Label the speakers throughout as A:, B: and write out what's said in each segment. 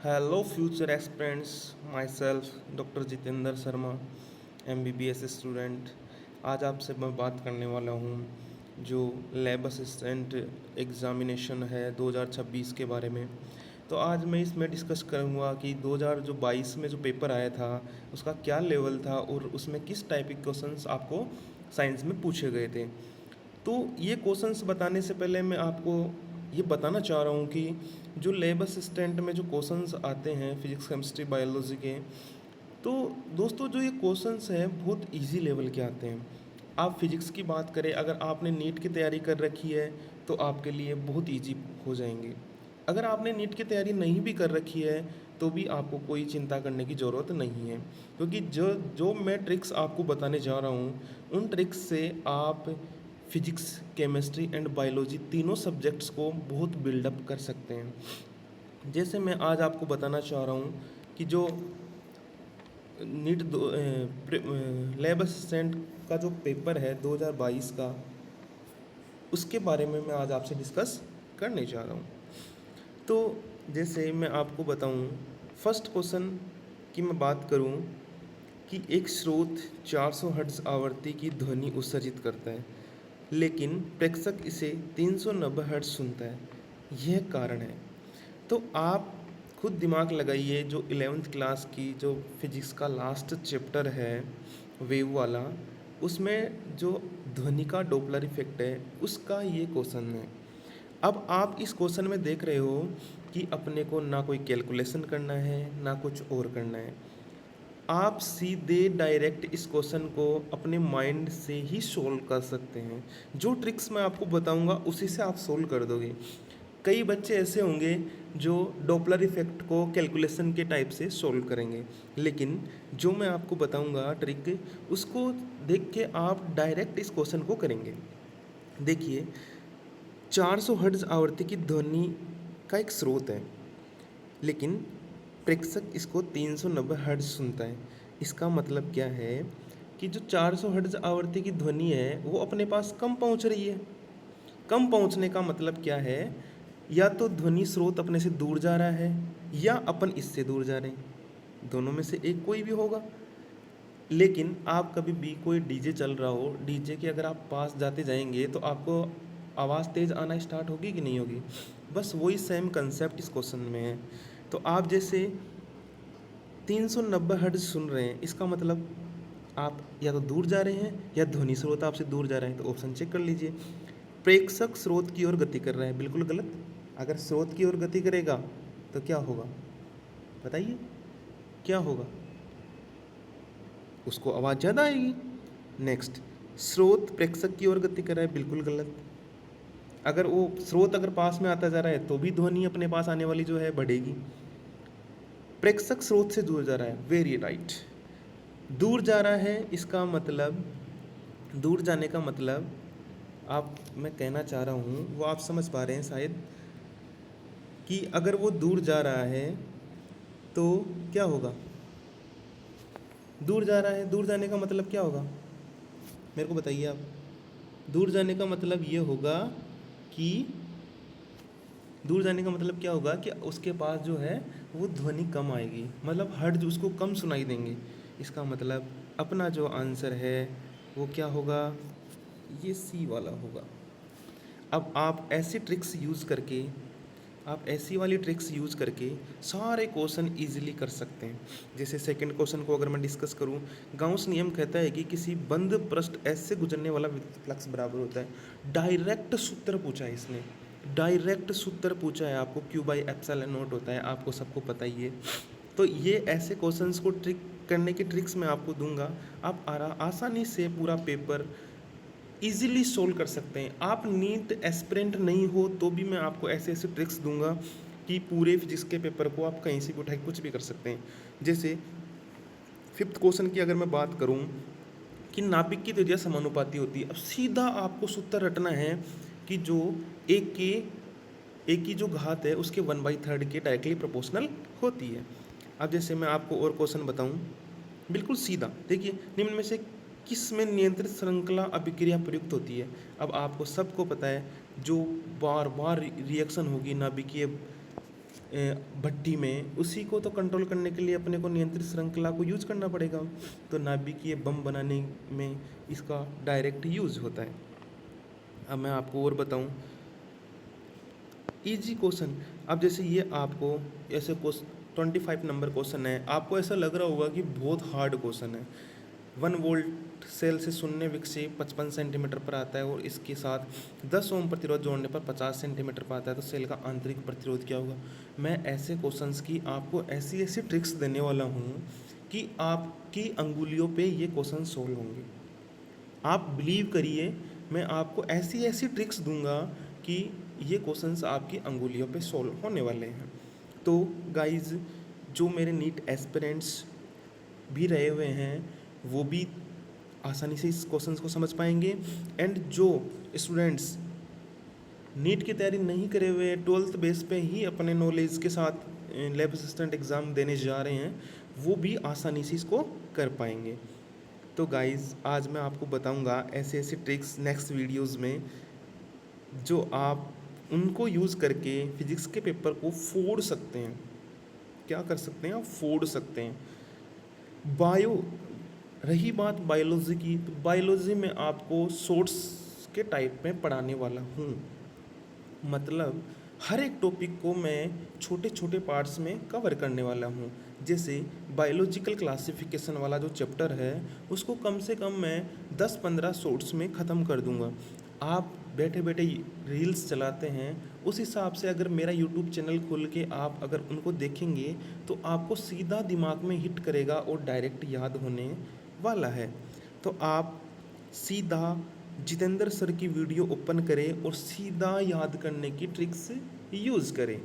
A: Hello, future aspirants. Myself, doctor Jitendra Sharma, MBBS student. आज आपसे मैं बात करने वाला हूँ जो लैब असिस्टेंट एग्ज़ामिनेशन है 2026 के बारे में। तो आज मैं इसमें डिस्कस करूँगा कि 2022 में जो पेपर आया था उसका क्या लेवल था और उसमें किस टाइप के क्वेश्चंस आपको साइंस में पूछे गए थे। तो ये क्वेश्चंस बताने से पहले मैं आपको ये बताना चाह रहा हूँ कि जो लैब असिस्टेंट में जो क्वेश्चंस आते हैं फिजिक्स केमिस्ट्री बायोलॉजी के, तो दोस्तों जो ये क्वेश्चंस हैं बहुत इजी लेवल के आते हैं। आप फिजिक्स की बात करें, अगर आपने नीट की तैयारी कर रखी है तो आपके लिए बहुत इजी हो जाएंगे। अगर आपने नीट की तैयारी नहीं भी कर रखी है तो भी आपको कोई चिंता करने की ज़रूरत नहीं है, क्योंकि जो जो मैं ट्रिक्स आपको बताने जा रहा हूँ उन ट्रिक्स से आप फिजिक्स केमिस्ट्री एंड बायोलॉजी तीनों सब्जेक्ट्स को बहुत बिल्डअप कर सकते हैं। जैसे मैं आज आपको बताना चाह रहा हूँ कि जो नीट लैब असिस्टेंट का जो पेपर है 2022 का, उसके बारे में मैं आज आपसे डिस्कस करने जा रहा हूँ। तो जैसे मैं आपको बताऊँ, फर्स्ट क्वेश्चन की मैं बात करूँ कि एक स्रोत 400 हर्ट्ज आवृत्ति की ध्वनि उत्सर्जित करता है, लेकिन प्रेक्षक इसे 390 हर्ट्ज सुनता है। यह कारण है। तो आप खुद दिमाग लगाइए, जो 11th क्लास की जो फिजिक्स का लास्ट चैप्टर है वेव वाला, उसमें जो ध्वनि का डोपलर इफेक्ट है उसका ये क्वेश्चन है। अब आप इस क्वेश्चन में देख रहे हो कि अपने को ना कोई कैलकुलेशन करना है ना कुछ और करना है। आप सीधे डायरेक्ट इस क्वेश्चन को अपने माइंड से ही सोल्व कर सकते हैं। जो ट्रिक्स मैं आपको बताऊंगा उसी से आप सोल्व कर दोगे। कई बच्चे ऐसे होंगे जो डॉपलर इफेक्ट को कैलकुलेशन के टाइप से सोल्व करेंगे, लेकिन जो मैं आपको बताऊंगा ट्रिक, उसको देख के आप डायरेक्ट इस क्वेश्चन को करेंगे। देखिए, 400 हर्ट्ज आवृत्ति की ध्वनि का एक स्रोत है, लेकिन प्रेक्षक इसको 390 हर्ट्ज सुनता है। इसका मतलब क्या है कि जो 400 हर्ट्ज आवृत्ति की ध्वनि है वो अपने पास कम पहुंच रही है। कम पहुंचने का मतलब क्या है, या तो ध्वनि स्रोत अपने से दूर जा रहा है या अपन इससे दूर जा रहे हैं, दोनों में से एक कोई भी होगा। लेकिन आप कभी भी कोई डीजे चल रहा हो, डीजे के अगर आप पास जाते जाएंगे तो आपको आवाज़ तेज़ आना स्टार्ट होगी कि नहीं होगी। बस वही सेम कंसेप्ट इस क्वेश्चन में है। तो आप जैसे 390 हर्ट्ज सुन रहे हैं, इसका मतलब आप या तो दूर जा रहे हैं या ध्वनि स्रोत आपसे दूर जा रहे हैं। तो ऑप्शन चेक कर लीजिए। प्रेक्षक स्रोत की ओर गति कर रहा है, बिल्कुल गलत। अगर स्रोत की ओर गति करेगा तो क्या होगा, बताइए क्या होगा? उसको आवाज़ ज़्यादा आएगी। नेक्स्ट, स्रोत प्रेक्षक की ओर गति कर रहा है, बिल्कुल गलत। अगर वो स्रोत अगर पास में आता जा रहा है तो भी ध्वनि अपने पास आने वाली जो है बढ़ेगी। प्रेक्षक स्रोत से दूर जा रहा है, वेरी राइट। दूर जा रहा है, इसका मतलब, दूर जाने का मतलब आप, मैं कहना चाह रहा हूँ वो आप समझ पा रहे हैं शायद, कि अगर वो दूर जा रहा है तो क्या होगा? दूर जा रहा है, दूर जाने का मतलब क्या होगा, मेरे को बताइए आप। दूर जाने का मतलब ये होगा कि, दूर जाने का मतलब क्या होगा कि उसके पास जो है वो ध्वनि कम आएगी, मतलब हर्ट्ज उसको कम सुनाई देंगे। इसका मतलब अपना जो आंसर है वो क्या होगा, ये सी वाला होगा। अब आप ऐसी ट्रिक्स यूज़ करके, आप ऐसी वाली ट्रिक्स यूज़ करके सारे क्वेश्चन इजीली कर सकते हैं। जैसे सेकंड क्वेश्चन को अगर मैं डिस्कस करूं, गाउस नियम कहता है कि किसी बंद पृष्ठ एस से गुजरने वाला विद्युत फ्लक्स बराबर होता है। डायरेक्ट सूत्र पूछा है इसने, डायरेक्ट सूत्र पूछा है आपको, क्यू बाई एप्सिलॉन नॉट होता है, आपको सबको पता ही है। तो ये ऐसे क्वेश्चंस को ट्रिक करने की ट्रिक्स मैं आपको दूंगा। आप आसानी से पूरा पेपर इजीली सोल्व कर सकते हैं। आप नीट एस्पिरेंट नहीं हो तो भी मैं आपको ऐसे ऐसे ट्रिक्स दूंगा कि पूरे फिजिक्स के पेपर को आप कहीं से भी उठा के कुछ भी कर सकते हैं। जैसे फिफ्थ क्वेश्चन की अगर मैं बात करूं कि नाभिक की त्रिज्या समानुपाती होती है, अब सीधा आपको सूत्र रटना है कि जो एक के, एक की जो घात है उसके 1/3 के डायरेक्टली प्रोपोर्शनल होती है। अब जैसे मैं आपको और क्वेश्चन बताऊं, बिल्कुल सीधा देखिए, निम्न में से किस में नियंत्रित श्रृंखला अभिक्रिया प्रयुक्त होती है? अब आपको सबको पता है, जो बार बार रिएक्शन होगी नाभिकीय भट्टी में, उसी को तो कंट्रोल करने के लिए अपने को नियंत्रित श्रृंखला को यूज करना पड़ेगा। तो नाभिकीय बम बनाने में इसका डायरेक्ट यूज होता है। अब मैं आपको और बताऊं इजी क्वेश्चन। अब जैसे ये आपको ऐसे 25 नंबर क्वेश्चन है, आपको ऐसा लग रहा होगा कि बहुत हार्ड क्वेश्चन है। 1 वोल्ट सेल से शून्य विक्षेप 55 सेंटीमीटर पर आता है और इसके साथ 10 ओम प्रतिरोध जोड़ने पर 50 सेंटीमीटर पर आता है, तो सेल का आंतरिक प्रतिरोध क्या होगा। मैं ऐसे क्वेश्चंस की आपको ऐसी ऐसी ट्रिक्स देने वाला हूँ कि आपकी अंगुलियों पे ये क्वेश्चन सोल्व होंगे। आप बिलीव करिए, मैं आपको ऐसी ऐसी ट्रिक्स दूंगा कि ये क्वेश्चंस आपकी अंगुलियों पे सॉल्व होने वाले हैं। तो गाइज, जो मेरे नीट एस्पिरेंट्स भी रहे हुए हैं वो भी आसानी से इस क्वेश्चंस को समझ पाएंगे, एंड जो स्टूडेंट्स नीट की तैयारी नहीं करे हुए 12th बेस पे ही अपने नॉलेज के साथ लैब असिस्टेंट एग्ज़ाम देने जा रहे हैं, वो भी आसानी से इसको कर पाएंगे। तो गाइज, आज मैं आपको बताऊंगा ऐसे ऐसे ट्रिक्स नेक्स्ट वीडियोस में, जो आप उनको यूज़ करके फिजिक्स के पेपर को फोड़ सकते हैं। क्या कर सकते हैं आप? फोड़ सकते हैं। रही बात बायोलॉजी की, तो बायोलॉजी में आपको शॉर्ट्स के टाइप में पढ़ाने वाला हूँ। मतलब हर एक टॉपिक को मैं छोटे छोटे पार्ट्स में कवर करने वाला हूँ। जैसे बायोलॉजिकल क्लासिफिकेशन वाला जो चैप्टर है उसको कम से कम मैं 10-15 शॉर्ट्स में ख़त्म कर दूँगा। आप बैठे बैठे रील्स चलाते हैं, उस हिसाब से अगर मेरा यूट्यूब चैनल खोल के आप अगर उनको देखेंगे तो आपको सीधा दिमाग में हिट करेगा और डायरेक्ट याद होने वाला है। तो आप सीधा जितेंद्र सर की वीडियो ओपन करें और सीधा याद करने की ट्रिक्स यूज़ करें।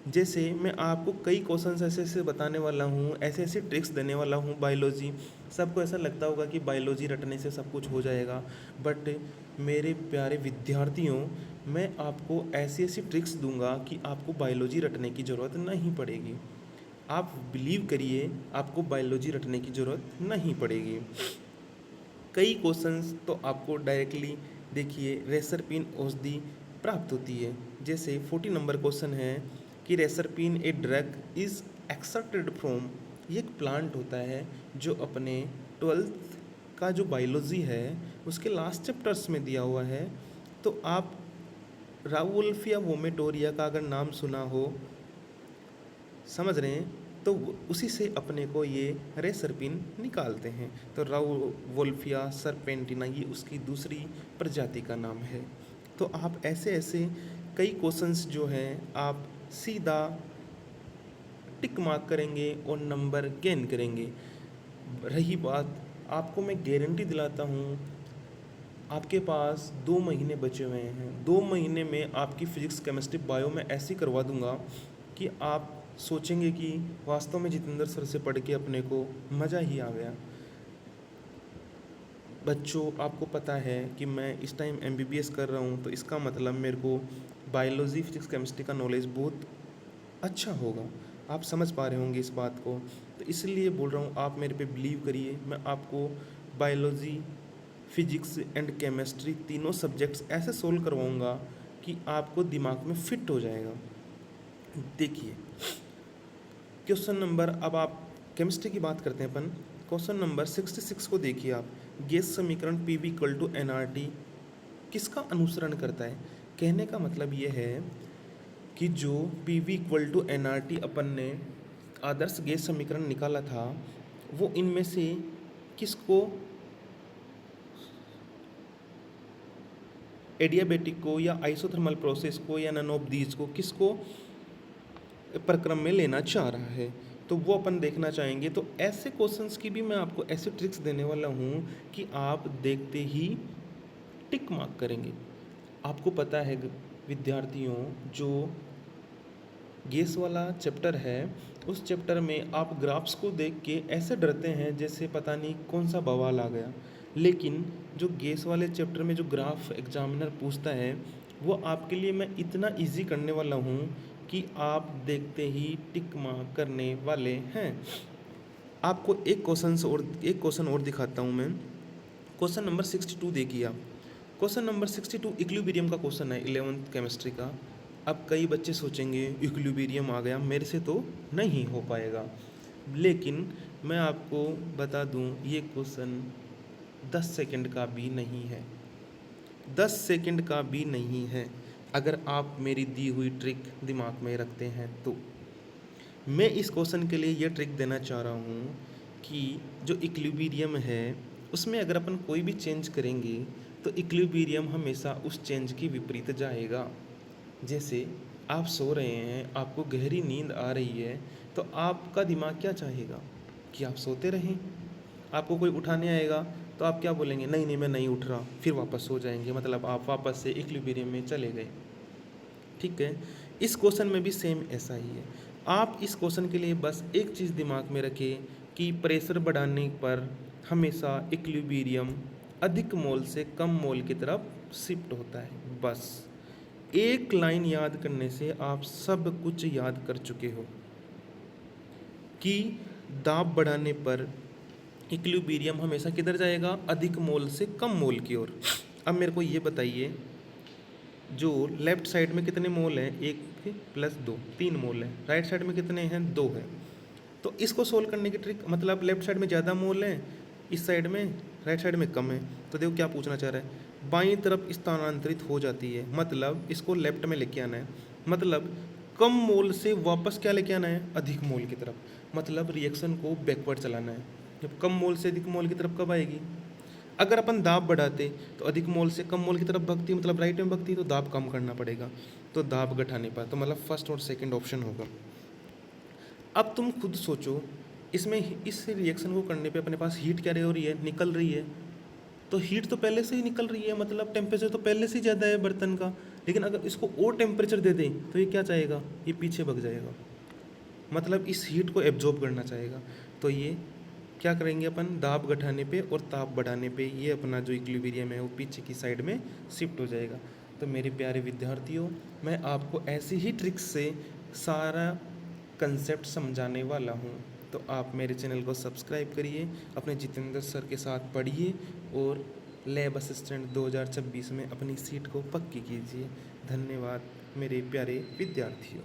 A: जैसे मैं आपको कई क्वेश्चंस ऐसे ऐसे बताने वाला हूँ, ऐसे ऐसे ट्रिक्स देने वाला हूँ। बायोलॉजी, सबको ऐसा लगता होगा कि बायोलॉजी रटने से सब कुछ हो जाएगा, बट मेरे प्यारे विद्यार्थियों, मैं आपको ऐसी ऐसी ट्रिक्स दूंगा कि आपको बायोलॉजी रटने की ज़रूरत नहीं पड़ेगी। आप बिलीव करिए, आपको बायोलॉजी रटने की ज़रूरत नहीं पड़ेगी। कई क्वेश्चंस तो आपको डायरेक्टली देखिए रेसरपिन औषधि प्राप्त होती है। जैसे 40 नंबर क्वेश्चन है कि reserpine a drug is extracted from, ये एक प्लांट होता है जो अपने 12th का जो बायोलॉजी है उसके लास्ट चैप्टर्स में दिया हुआ है। तो आप राउल्फिया वोमेटोरिया का अगर नाम सुना हो, समझ रहे हैं, तो उसी से अपने को ये रेसरपिन निकालते हैं। तो राउवोल्फिया सरपेंटिना ये उसकी दूसरी प्रजाति का नाम है। तो आप ऐसे ऐसे कई क्वेश्चंस जो हैं आप सीधा टिक मार्क करेंगे और नंबर गेन करेंगे। रही बात, आपको मैं गारंटी दिलाता हूँ, आपके पास 2 महीने बचे हुए हैं। 2 महीने में आपकी फिजिक्स केमिस्ट्री बायो में ऐसी करवा दूंगा कि आप सोचेंगे कि वास्तव में जितेंद्र सर से पढ़ के अपने को मज़ा ही आ गया। बच्चों, आपको पता है कि मैं इस टाइम MBBS कर रहा हूँ, तो इसका मतलब मेरे को बायोलॉजी फिजिक्स केमिस्ट्री का नॉलेज बहुत अच्छा होगा। आप समझ पा रहे होंगे इस बात को, तो इसलिए बोल रहा हूँ आप मेरे पे बिलीव करिए। मैं आपको बायोलॉजी, फिजिक्स एंड केमिस्ट्री तीनों सब्जेक्ट्स ऐसे सोल्व करवाऊँगा कि आपको दिमाग में फिट हो जाएगा। देखिए क्वेश्चन नंबर, अब आप केमिस्ट्री की बात करते हैं अपन। क्वेश्चन नंबर 66 को देखिए आप। गैस समीकरण PV = nRT किसका अनुसरण करता है? कहने का मतलब ये है कि जो PV = nRT अपन ने आदर्श गैस समीकरण निकाला था, वो इनमें से किसको, एडियाबेटिक को या आइसोथर्मल प्रोसेस को या नन ऑफ दीज को, किसको प्रक्रम में लेना चाह रहा है, तो वो अपन देखना चाहेंगे। तो ऐसे क्वेश्चंस की भी मैं आपको ऐसे ट्रिक्स देने वाला हूँ कि आप देखते ही टिक मार्क करेंगे। आपको पता है विद्यार्थियों, जो गैस वाला चैप्टर है उस चैप्टर में आप ग्राफ्स को देख के ऐसे डरते हैं जैसे पता नहीं कौन सा बवाल आ गया, लेकिन जो गैस वाले चैप्टर में जो ग्राफ एग्जामिनर पूछता है वो आपके लिए मैं इतना इजी करने वाला हूँ कि आप देखते ही टिक मार्क करने वाले हैं। आपको एक क्वेश्चन और दिखाता हूँ मैं। क्वेश्चन नंबर 62 देखिए आप। क्वेश्चन नंबर 62 इक्विलिब्रियम का क्वेश्चन है 11th केमिस्ट्री का। अब कई बच्चे सोचेंगे इक्विलिब्रियम आ गया, मेरे से तो नहीं हो पाएगा। लेकिन मैं आपको बता दूं, ये क्वेश्चन 10 सेकंड का भी नहीं है, 10 सेकंड का भी नहीं है, अगर आप मेरी दी हुई ट्रिक दिमाग में रखते हैं तो। मैं इस क्वेश्चन के लिए ये ट्रिक देना चाह रहा हूँ कि जो इक्विलिब्रियम है उसमें अगर अपन कोई भी चेंज करेंगे तो इक्विलिब्रियम हमेशा उस चेंज के विपरीत जाएगा। जैसे आप सो रहे हैं, आपको गहरी नींद आ रही है, तो आपका दिमाग क्या चाहेगा कि आप सोते रहें। आपको कोई उठाने आएगा तो आप क्या बोलेंगे, नहीं नहीं मैं नहीं उठ रहा, फिर वापस सो जाएंगे, मतलब आप वापस से इक्विलिब्रियम में चले गए। ठीक है, इस क्वेश्चन में भी सेम ऐसा ही है। आप इस क्वेश्चन के लिए बस एक चीज़ दिमाग में रखें कि प्रेशर बढ़ाने पर हमेशा इक्विलिब्रियम अधिक मोल से कम मोल की तरफ शिफ्ट होता है। बस एक लाइन याद करने से आप सब कुछ याद कर चुके हो कि दाब बढ़ाने पर इक्विलिब्रियम हमेशा किधर जाएगा, अधिक मोल से कम मोल की ओर। अब मेरे को ये बताइए, जो लेफ्ट साइड में कितने मोल हैं, 1 + 2 3 मोल हैं, राइट साइड में कितने हैं, 2 हैं। तो इसको सोल्व करने की ट्रिक, मतलब लेफ्ट साइड में ज़्यादा मोल हैं, इस साइड में राइट साइड में कम है, तो देखो क्या पूछना चाह रहा है, बाईं तरफ स्थानांतरित हो जाती है, मतलब इसको लेफ्ट में लेके आना है, मतलब कम मोल से वापस क्या लेके आना है, अधिक मोल की तरफ, मतलब रिएक्शन को बैकवर्ड चलाना है। जब कम मोल से अधिक मोल की तरफ कब आएगी, अगर अपन दाब बढ़ाते तो अधिक मोल से कम मोल की तरफ भगती, मतलब राइट में भगती, तो दाब कम करना पड़ेगा, तो दाब घटाने पर, तो मतलब फर्स्ट और सेकंड ऑप्शन होगा। अब तुम खुद सोचो, इसमें इस रिएक्शन को करने पे अपने पास हीट क्या रही हो रही है, निकल रही है, तो हीट तो पहले से ही निकल रही है, मतलब टेम्परेचर तो पहले से ही ज़्यादा है बर्तन का। लेकिन अगर इसको और टेम्परेचर दे दें तो ये क्या चाहेगा, ये पीछे भग जाएगा, मतलब इस हीट को एब्जॉर्ब करना चाहेगा। तो ये क्या करेंगे अपन, दाब घटाने पे और ताप बढ़ाने पे ये अपना जो इक्विलिब्रियम है वो पीछे की साइड में शिफ्ट हो जाएगा। तो मेरे प्यारे विद्यार्थियों, मैं आपको ऐसी ही ट्रिक्स से सारा कंसेप्ट समझाने वाला हूँ। तो आप मेरे चैनल को सब्सक्राइब करिए, अपने जितेंद्र सर के साथ पढ़िए और लैब असिस्टेंट 2026 में अपनी सीट को पक्की कीजिए। धन्यवाद मेरे प्यारे विद्यार्थियों।